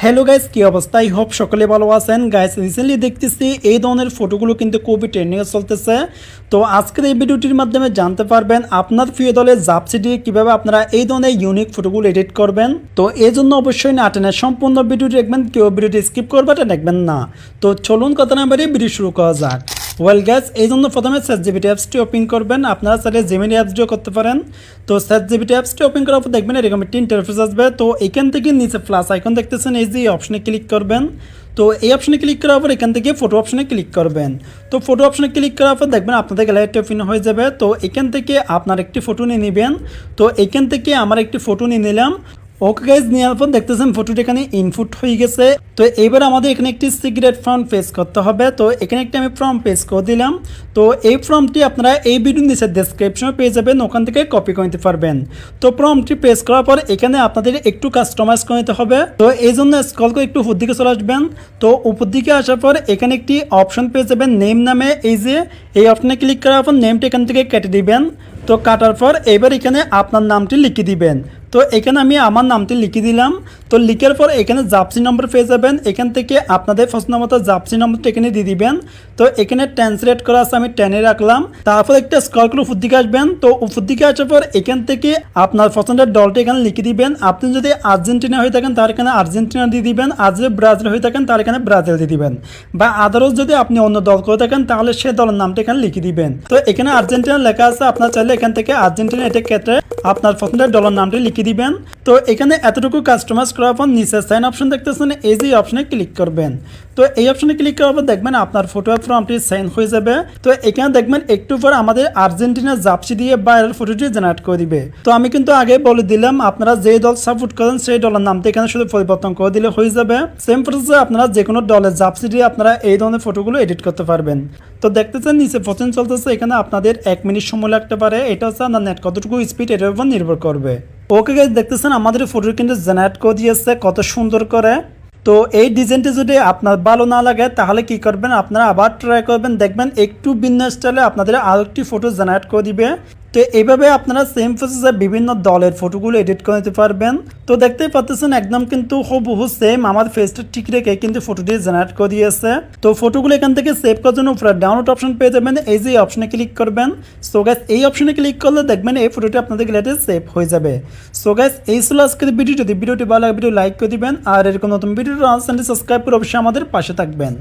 Hello guys, কি অবস্থা? I hope সকলে ভালো আছেন। গাইস, রিসেন্টলি দেখতেছি এই ধরনের ফটোগুলো কিন্তু খুবই ট্রেন্ডিংয়ে চলতেছে। তো আজকের এই ভিডিওটির মাধ্যমে জানতে পারবেন আপনার প্রিয় দলের জার্সি দিয়ে কীভাবে আপনারা এই ধরনের ইউনিক ফটোগুলো এডিট করবেন। তো এই জন্য অবশ্যই না টেনে সম্পূর্ণ ভিডিওটি দেখবেন, কেউ ভিডিওটি স্কিপ করবেটা দেখবেন না। তো চলুন কথা না বাড়িয়ে ভিডিও শুরু করা যাক। ওয়েল গাইস, এই জন্য প্রথমে ChatGPT অ্যাপসটি ওপেন করবেন। আপনারা চাইলে জেমিনি অ্যাপস দিয়েও করতে পারেন। তো ChatGPT অ্যাপসটি ওপেন করার পর দেখবেন এরকম একটি ইন্টারফেস আসবে। তো এখান থেকে নিচে প্লাস আইকন দেখতেছেন, এই যে অপশনে ক্লিক করবেন। তো এই অপশনে ক্লিক করার পর এখান থেকে ফটো অপশনে ক্লিক করবেন। তো ফটো অপশনে ক্লিক করার পর দেখবেন আপনাদের গ্যালারিটি ওপেন হয়ে যাবে। তো এখান থেকে আপনার একটি ফটো নিয়ে নেবেন। তো এখান থেকে আমার একটি ফটো নিয়ে নিলাম। ওকে গাইজ, নেওয়ার পর দেখতেছেন ফটোটি এখানে ইনপুট হয়ে গেছে। তো এবার আমাদের এখানে একটি সিক্রেট ফর্ম পেজ করতে হবে। তো এখানে একটি আমি ফর্ম পেজ করে দিলাম। তো এই ফর্মটি আপনারা এই ভিডিওর নিচে ডেসক্রিপশনে পেয়ে যাবেন, ওখান থেকে কপি করে নিতে পারবেন। তো ফর্মটি পেজ করার পর এখানে আপনাদের একটু কাস্টমাইজ করে নিতে হবে। তো এই জন্য স্ক্রল করে একটু উপর দিকে চলে আসবেন। তো উপর দিকে আসার পর এখানে একটি অপশন পেয়ে যাবেন নেম নামে। এই অপশনে ক্লিক করার পর নেমটি এখান থেকে কেটে দিবেন। তো কাটার পর এবার এখানে আপনার নামটি লিখে দিবেন। তো এখানে আমি আমার নামটি লিখে দিলাম। তো লিখার পর এখানে জার্সি নম্বর পেয়ে যাবেন। এখান থেকে আপনাদের পছন্দ মতো জার্সি নম্বরটা এখানে দিয়ে দিবেন। তো এখানে 10 সিলেক্ট করা আছে, আমি 10-এ রাখলাম। তারপর একটা স্ক্রল করে উপর দিকে আসবেন। তো উপর দিকে আসার পর এখান থেকে আপনার পছন্দের দলটা এখানে লিখে দিবেন। আপনি যদি আর্জেন্টিনা হয়ে থাকেন তার এখানে আর্জেন্টিনা দিয়ে দিবেন, আর যদি ব্রাজিল হয়ে থাকেন তার এখানে ব্রাজিল দিয়ে দিবেন, বা আদারস যদি আপনি অন্য দল করে থাকেন তাহলে সে দলের নামটা এখানে লিখে দিবেন। তো এখানে আর্জেন্টিনা লেখা আছে, আপনার চাইলে এখান থেকে আর্জেন্টিনা এটা কেটে আপনার পছন্দের দলের নামটি লিখে দিবেন। তো এখানে এতটুকু কাস্টমাইজ করার পর নিচে সাইন অপশন দেখতেছেন, এই যে অপশনে ক্লিক করবেন। তো এই অপশনে ক্লিক করার পর দেখবেন আপনার ফটো ফর্মটি সাইন হয়ে যাবে। তো এখানে দেখবেন একটু পর আমাদের আর্জেন্টিনার জার্সি দিয়ে বাইরের ফটোটি জেনারেট করে দিবে। তো আমি কিন্তু আগে বলে দিলাম, আপনারা যে দল সাপোর্ট করেন সেই দলের নামটা এখানে শুধু পরিবর্তন করে দিলে হয়ে যাবে। সেম প্রসেসে আপনারা যে কোনো দলের জার্সি দিয়ে আপনারা এই ধরনের ফটোগুলো এডিট করতে পারবেন। তো দেখতেছেন নিচে প্রসেস চলতেছে, এখানে আপনাদের 1 মিনিট সময় লাগতে পারে। এটা হচ্ছে আপনার নেট কতটুকু স্পিড এটার উপর নির্ভর করবে। ওকে গাইস, দেখতেছেন আমাদের ফটো কিন্তু জেনারেট করে দিয়েছে কত সুন্দর করে। তো এই ডিজাইনটি যদি আপনার ভালো না লাগে তাহলে কি করবেন, আপনারা আবার ট্রাই করবেন, দেখবেন একটু ভিন্ন স্টাইলে আপনাদের আরেকটি ফটো জেনারেট করে দিবে। তো এইভাবে আপনারা সেম প্রসেসে বিভিন্ন দলের ফটোগুলো এডিট করে নিতে পারবেন। তো দেখতেই পাচ্ছেন একদম কিন্তু হুবহু সেম আমার ফেসটা ঠিক রেখে কিন্তু ফটোটি জেনারেট করে দিয়েছে। তো ফটোগুলো এখান থেকে সেভ করার জন্য উপরে ডাউনলোড অপশন পেয়ে যাবেন, এই যে অপশনে ক্লিক করবেন। সো গাইস, এই অপশনে ক্লিক করলে দেখবেন এই ফটোটি আপনাদের গ্যালারিতে সেভ হয়ে যাবে। সো গাইস, এই ছিল আজকের ভিডিও। যদি ভিডিওটি ভালো লাগে ভিডিও লাইক করে দিবেন, আর এরকম নতুন ভিডিও চ্যানেলটি সাবস্ক্রাইব করে অবশ্যই আমাদের পাশে থাকবেন।